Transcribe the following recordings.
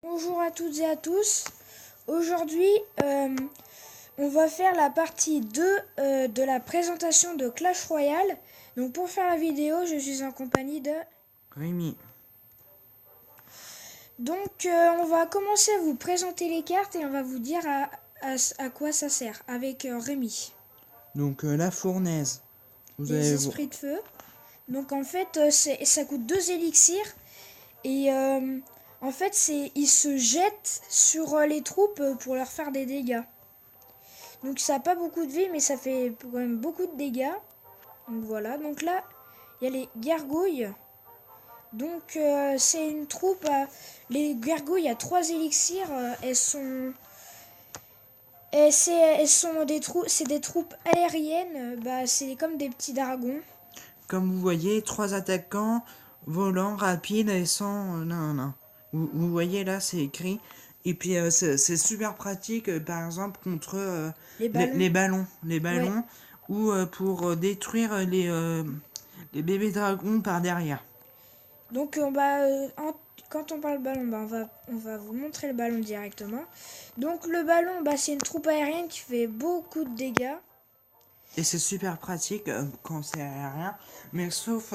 Bonjour à toutes et à tous. Aujourd'hui, on va faire la partie 2 de la présentation de Clash Royale. Donc pour faire la vidéo, je suis en compagnie de Rémi. Donc on va commencer à vous présenter les cartes et on va vous dire à quoi ça sert avec Rémi. Donc la fournaise. Vous Les allez esprits de feu. Donc en fait, ça coûte 2 élixirs et en fait, ils se jettent sur les troupes pour leur faire des dégâts. Donc ça n'a pas beaucoup de vie, mais ça fait quand même beaucoup de dégâts. Donc voilà, donc là, il y a les gargouilles. Donc c'est une troupe, les gargouilles à 3 élixirs, elles sont des troupes, c'est des troupes aériennes, c'est comme des petits dragons. Comme vous voyez, 3 attaquants, volants, rapides et sans... non, non. Vous voyez là, c'est écrit. Et puis c'est super pratique, par exemple, contre Les ballons. les ballons. Les Ouais. ballons ou pour détruire les bébés dragons par derrière. Donc quand on parle ballon, on va vous montrer le ballon directement. Donc le ballon, c'est une troupe aérienne qui fait beaucoup de dégâts. Et c'est super pratique quand c'est aérien. Mais sauf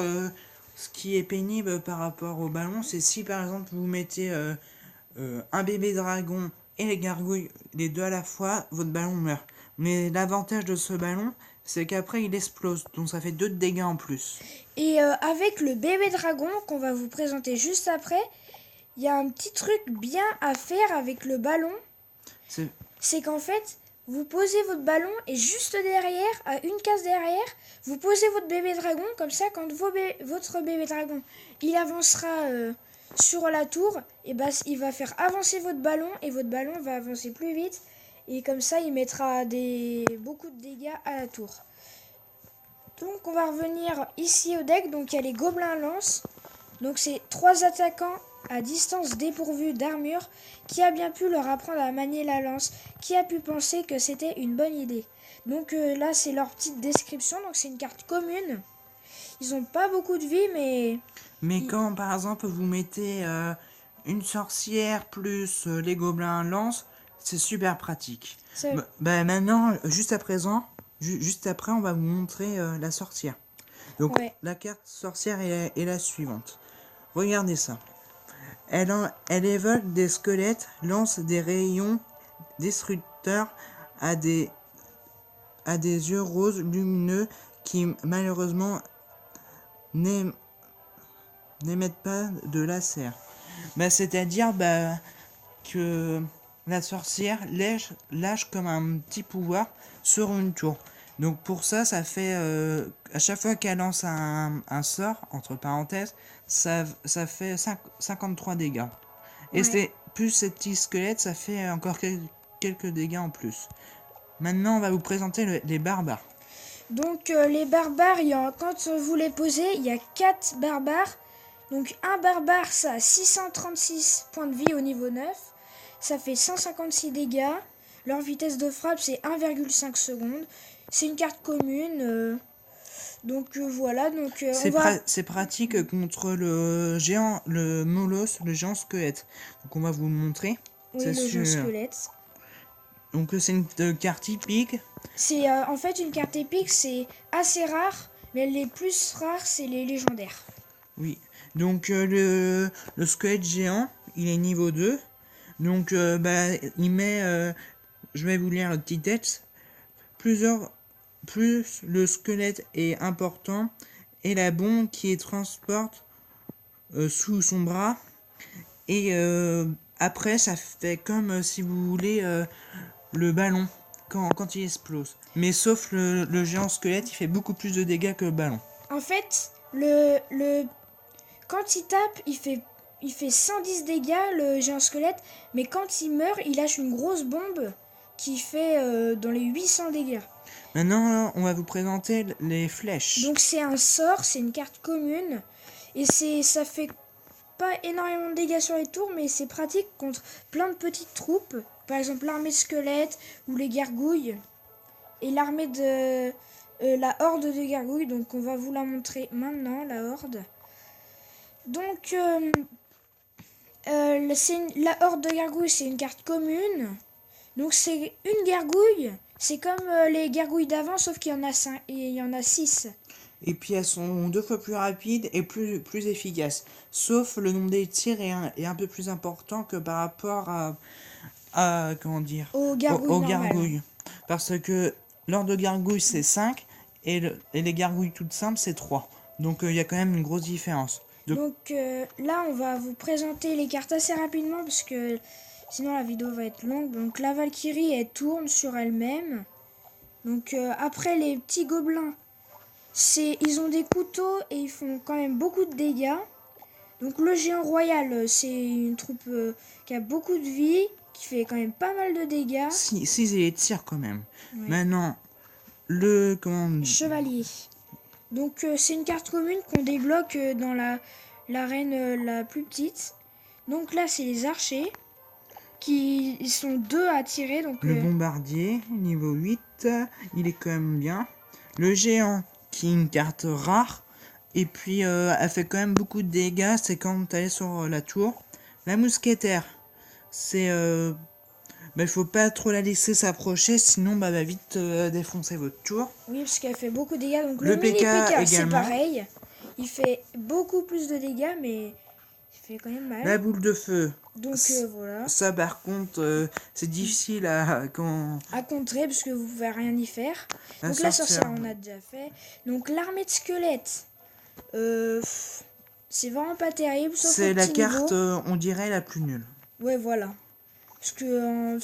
ce qui est pénible par rapport au ballon, c'est si par exemple vous mettez un bébé dragon et les gargouilles, les deux à la fois, votre ballon meurt. Mais l'avantage de ce ballon, c'est qu'après il explose, donc ça fait 2 de dégâts en plus. Et avec le bébé dragon qu'on va vous présenter juste après, il y a un petit truc bien à faire avec le ballon. C'est C'est qu'en fait, vous posez votre ballon et juste derrière, à une case derrière, vous posez votre bébé dragon. Comme ça, quand votre bébé dragon, il avancera sur la tour, et il va faire avancer votre ballon et votre ballon va avancer plus vite. Et comme ça, il mettra beaucoup de dégâts à la tour. Donc on va revenir ici au deck. Donc il y a les gobelins lance. Donc c'est 3 attaquants à distance dépourvus d'armure. Qui a bien pu leur apprendre à manier la lance? Qui a pu penser que c'était une bonne idée? Donc là c'est leur petite description. Donc c'est une carte commune. Ils ont pas beaucoup de vie Mais quand par exemple vous mettez une sorcière plus les gobelins lance, c'est super pratique. Maintenant, juste à présent, juste après, on va vous montrer la sorcière. Donc ouais. la carte sorcière est la suivante. Regardez ça. Elle évoque des squelettes, lance des rayons destructeurs à des, à des yeux roses lumineux qui malheureusement n'émettent pas de laser. C'est-à-dire que la sorcière lâche comme un petit pouvoir sur une tour. Donc pour ça, ça fait à chaque fois qu'elle lance un sort, entre parenthèses, ça fait 53 dégâts. Et Ouais. c'est plus ces petits squelettes, ça fait encore quelques dégâts en plus. Maintenant, on va vous présenter les barbares. Donc les barbares, quand vous les posez, il y a 4 barbares. Donc un barbare, ça a 636 points de vie au niveau 9. Ça fait 156 dégâts. Leur vitesse de frappe, c'est 1,5 secondes. C'est une carte commune. Voilà. Donc on va... C'est pratique contre le géant, le molosse, le géant squelette. Donc on va vous le montrer. Oui, C'est le géant sûr. squelette. Donc c'est une carte typique. C'est en fait une carte épique, c'est assez rare. Mais les plus rares, c'est les légendaires. Oui. Donc le squelette géant, il est niveau 2. Donc il met, je vais vous lire le petit texte. Plus le squelette est important et la bombe qui transporte sous son bras. Et après, ça fait comme si vous voulez le ballon quand il explose. Mais sauf le géant squelette, il fait beaucoup plus de dégâts que le ballon. En fait, quand il tape, il fait 110 dégâts, le géant squelette. Mais quand il meurt, il lâche une grosse bombe qui fait dans les 800 dégâts. Maintenant, on va vous présenter les flèches. Donc c'est un sort, c'est une carte commune. Et ça fait pas énormément de dégâts sur les tours, mais c'est pratique contre plein de petites troupes. Par exemple l'armée de squelettes ou les gargouilles. Et l'armée de... la horde de gargouilles. Donc on va vous la montrer maintenant, la horde. Donc La horde de gargouilles, c'est une carte commune. Donc c'est une gargouille. C'est comme les gargouilles d'avant, sauf qu'il y en a 5, et il y en a 6. Et puis elles sont 2 fois plus rapides et plus efficaces. Sauf le nombre des tirs est un peu plus important que par rapport comment dire, Aux gargouilles normales. gargouilles. Parce que l'ordre de gargouilles c'est 5 et les gargouilles toutes simples c'est 3. Donc il y a quand même une grosse différence. Donc là, on va vous présenter les cartes assez rapidement parce que sinon la vidéo va être longue. Donc la Valkyrie, elle tourne sur elle-même. Donc après, les petits gobelins, ils ont des couteaux et ils font quand même beaucoup de dégâts. Donc le géant royal, c'est une troupe qui a beaucoup de vie, qui fait quand même pas mal de dégâts. Si ils tirent quand même. Ouais. Maintenant, Chevalier. Donc c'est une carte commune qu'on débloque dans l'arène la plus petite. Donc là, c'est les archers ils sont 2 à tirer. Donc le bombardier, niveau 8, il est quand même bien. Le géant, qui est une carte rare. Et puis, elle fait quand même beaucoup de dégâts. C'est quand elle est sur la tour. La mousquetaire, c'est... il faut pas trop la laisser s'approcher. Sinon, va vite défoncer votre tour. Oui, parce qu'elle fait beaucoup de dégâts. Donc Le mini PK PK, c'est également. pareil. Il fait beaucoup plus de dégâts, mais il fait quand même mal. La boule de feu. Donc voilà. Ça, par contre, c'est difficile à contrer parce que vous pouvez rien y faire. La Donc la sorcière. sorcière, on a déjà fait. Donc l'armée de squelettes, c'est vraiment pas terrible. Sauf c'est au la petit carte, niveau. on dirait, la plus nulle. Ouais, voilà. Parce que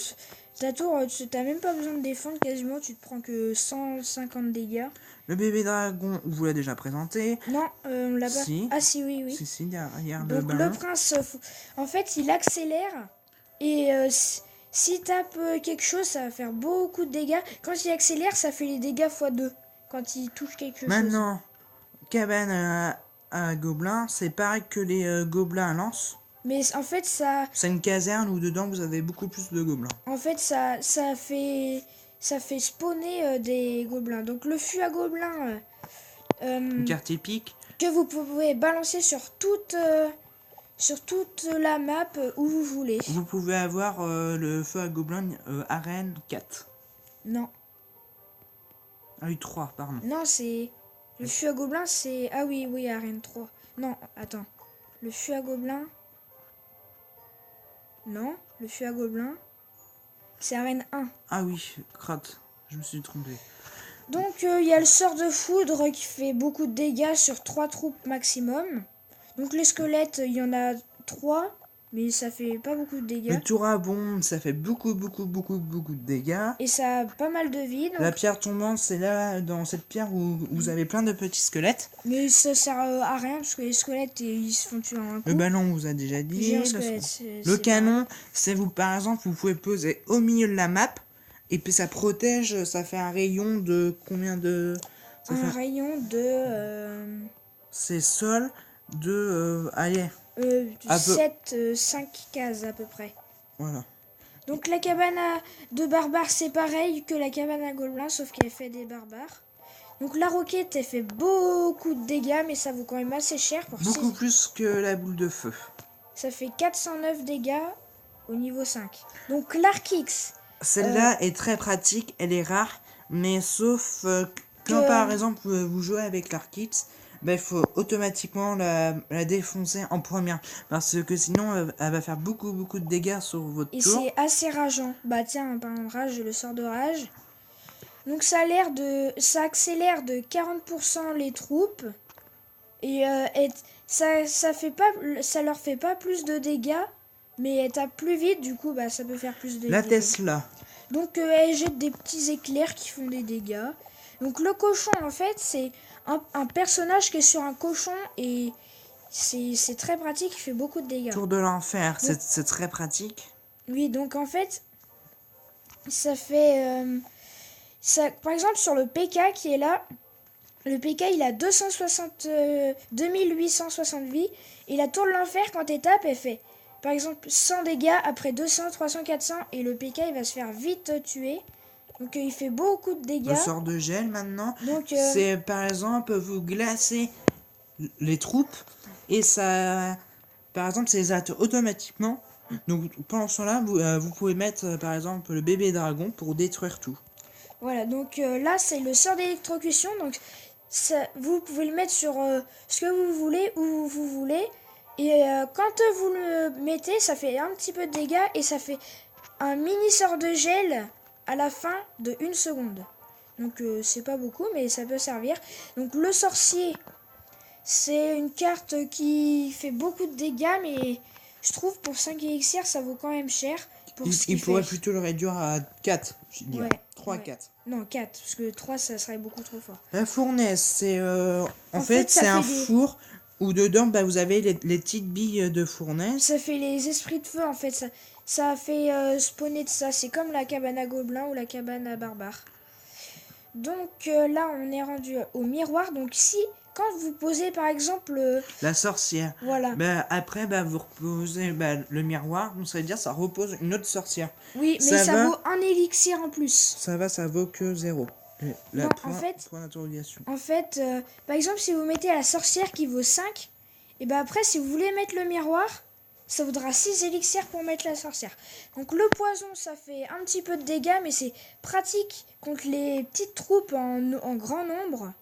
ta tour, t'as même pas besoin de défendre quasiment. Tu te prends que 150 dégâts. Le bébé dragon, on vous l'a déjà présenté. Non, on l'a pas. Si. Ah si, oui. Si, derrière le Donc ballon. le prince, en fait, il accélère. Et s'il tape quelque chose, ça va faire beaucoup de dégâts. Quand il accélère, ça fait les dégâts x2. Quand il touche quelque chose. Maintenant, cabane à gobelins, c'est pareil que les gobelins à lance. Mais en fait, ça... C'est une caserne où dedans vous avez beaucoup plus de gobelins. En fait, ça fait spawner des gobelins. Donc le fût à gobelins... Une carte épique. Que vous pouvez balancer sur toute la map où vous voulez. Vous pouvez avoir le feu à gobelins arène 4. Non. Ah oui, 3, pardon. Non, c'est... Le fût à gobelins, c'est... Ah oui, arène 3. Non, attends. Le fût à gobelins... Non, le fût à gobelins, c'est arène 1. Ah oui, crotte, je me suis trompé. Donc il y a le sort de foudre qui fait beaucoup de dégâts sur 3 troupes maximum. Donc les squelettes, il y en a 3, mais ça fait pas beaucoup de dégâts. Le tour à bombe, ça fait beaucoup de dégâts. Et ça a pas mal de vie. Donc... La pierre tombante, c'est là, dans cette pierre où vous avez plein de petits squelettes. Mais ça sert à rien, parce que les squelettes, ils se font tuer en un coup. Le ballon, on vous a déjà dit. Le canon, c'est vous, par exemple, vous pouvez poser au milieu de la map. Et puis ça protège, ça fait un rayon de combien de... rayon de... C'est sol de... allez. 5 cases à peu près. Voilà. Donc la cabane de barbares, c'est pareil que la cabane à gobelins, sauf qu'elle fait des barbares. Donc la roquette, elle fait beaucoup de dégâts, mais ça vaut quand même assez cher. Beaucoup plus que la boule de feu. Ça fait 409 dégâts au niveau 5. Donc l'Arc X. Celle-là est très pratique, elle est rare, mais sauf quand par exemple vous jouez avec l'Arc X, il faut automatiquement la défoncer en première. Parce que sinon elle va faire beaucoup de dégâts sur votre tour. Et c'est assez rageant. Bah tiens, par exemple, rage, le sort de rage. Donc ça accélère de 40% les troupes. Et ça leur fait pas plus de dégâts. Mais elle tape plus vite, du coup ça peut faire plus de dégâts. La Tesla. Donc elle jette des petits éclairs qui font des dégâts. Donc le cochon, en fait, c'est un personnage qui est sur un cochon et c'est très pratique, il fait beaucoup de dégâts. Tour de l'enfer, c'est très pratique. Oui, donc en fait, ça fait... par exemple, sur le PK qui est là, le PK il a 2860 vies. Et la tour de l'enfer, quand elle tape, elle fait par exemple 100 dégâts, après 200, 300, 400. Et le PK il va se faire vite tuer. Donc il fait beaucoup de dégâts. Le sort de gel maintenant, c'est par exemple vous glacez les troupes et ça par exemple, ça les arrête automatiquement. Donc pendant ce temps-là, vous pouvez mettre par exemple le bébé dragon pour détruire tout. Voilà, donc là c'est le sort d'électrocution, donc vous pouvez le mettre sur ce que vous voulez, où vous voulez. Et quand vous le mettez, ça fait un petit peu de dégâts et ça fait un mini sort de gel à la fin de 1 seconde. Donc c'est pas beaucoup, mais ça peut servir. Donc le sorcier, c'est une carte qui fait beaucoup de dégâts, mais je trouve pour 5 élixirs, ça vaut quand même cher. Il pourrait plutôt le réduire à 4, je dirais. Ouais, 3 ouais. 4. Non, 4, parce que 3, ça serait beaucoup trop fort. La fournaise, c'est en fait, fait c'est un four où dedans vous avez les petites billes de fournaise. Ça fait les esprits de feu en fait, ça fait spawner de ça. C'est comme la cabane à gobelins ou la cabane à barbares. Donc là, on est rendu au miroir. Donc si, quand vous posez par exemple... La sorcière. Voilà. Après, vous reposez le miroir, donc ça veut dire ça repose une autre sorcière. Oui, mais ça vaut un élixir en plus. Ça vaut que 0. Non, en fait, par exemple, si vous mettez la sorcière qui vaut 5, et ben après, si vous voulez mettre le miroir, ça vaudra 6 élixirs pour mettre la sorcière. Donc le poison, ça fait un petit peu de dégâts, mais c'est pratique contre les petites troupes en grand nombre.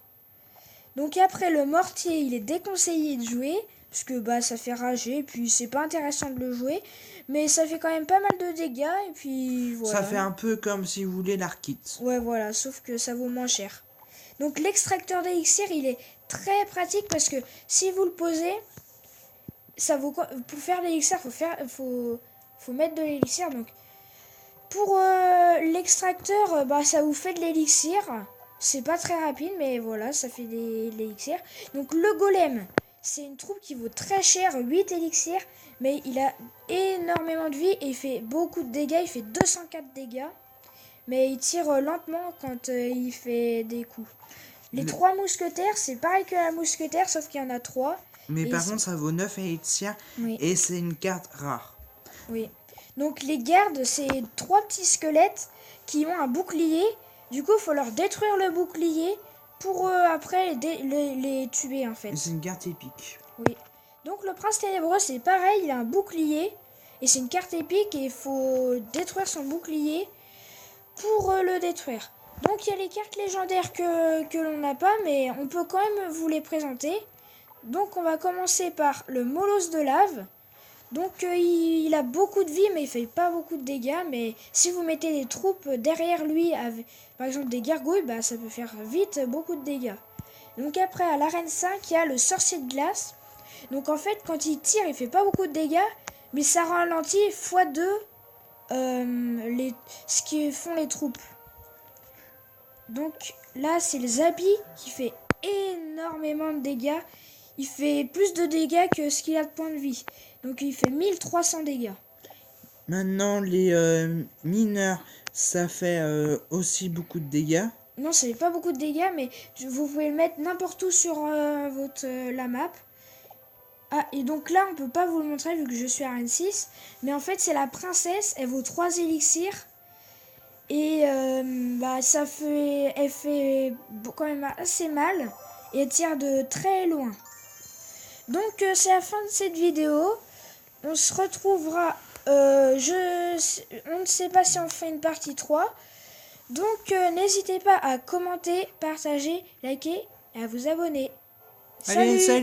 Donc après, le mortier, il est déconseillé de jouer, parce que ça fait rager, et puis c'est pas intéressant de le jouer. Mais ça fait quand même pas mal de dégâts, et puis voilà. Ça fait un peu comme si vous voulez l'Arkit. Ouais, voilà, sauf que ça vaut moins cher. Donc l'extracteur d'élixir, il est très pratique, parce que si vous le posez, ça vaut quoi? Pour faire l'élixir, faut mettre de l'élixir. Donc pour l'extracteur, ça vous fait de l'élixir. C'est pas très rapide, mais voilà, ça fait de l'élixir. Donc le golem, c'est une troupe qui vaut très cher, 8 élixirs, mais il a énormément de vie et il fait beaucoup de dégâts. Il fait 204 dégâts, mais il tire lentement quand il fait des coups. Les 3 mousquetaires, c'est pareil que la mousquetaire, sauf qu'il y en a 3. Mais par contre, ça vaut 9 élixirs, oui. Et c'est une carte rare. Oui. Donc les gardes, c'est 3 petits squelettes qui ont un bouclier. Du coup, il faut leur détruire le bouclier pour après les tuer en fait. C'est une carte épique. Oui. Donc le prince ténébreux, c'est pareil, il a un bouclier. Et c'est une carte épique et il faut détruire son bouclier pour le détruire. Donc il y a les cartes légendaires que l'on n'a pas, mais on peut quand même vous les présenter. Donc on va commencer par le molosse de lave. Donc il a beaucoup de vie, mais il fait pas beaucoup de dégâts. Mais si vous mettez des troupes derrière lui, avec, par exemple des gargouilles, ça peut faire vite beaucoup de dégâts. Donc après à l'arène 5, il y a le sorcier de glace. Donc en fait quand il tire, il fait pas beaucoup de dégâts, mais ça ralentit x2 ce que font les troupes. Donc là c'est le Zabi qui fait énormément de dégâts. Il fait plus de dégâts que ce qu'il a de points de vie. Donc il fait 1300 dégâts. Maintenant les mineurs, ça fait aussi beaucoup de dégâts. Non, ça fait pas beaucoup de dégâts, mais vous pouvez le mettre n'importe où sur la map. Ah, et donc là on peut pas vous le montrer vu que je suis à arène 6. Mais en fait c'est la princesse, elle vaut 3 élixirs. Et elle fait quand même assez mal. Et elle tire de très loin. Donc c'est la fin de cette vidéo. On se retrouvera. On ne sait pas si on fait une partie 3. Donc n'hésitez pas à commenter, partager, liker et à vous abonner. Allez, salut!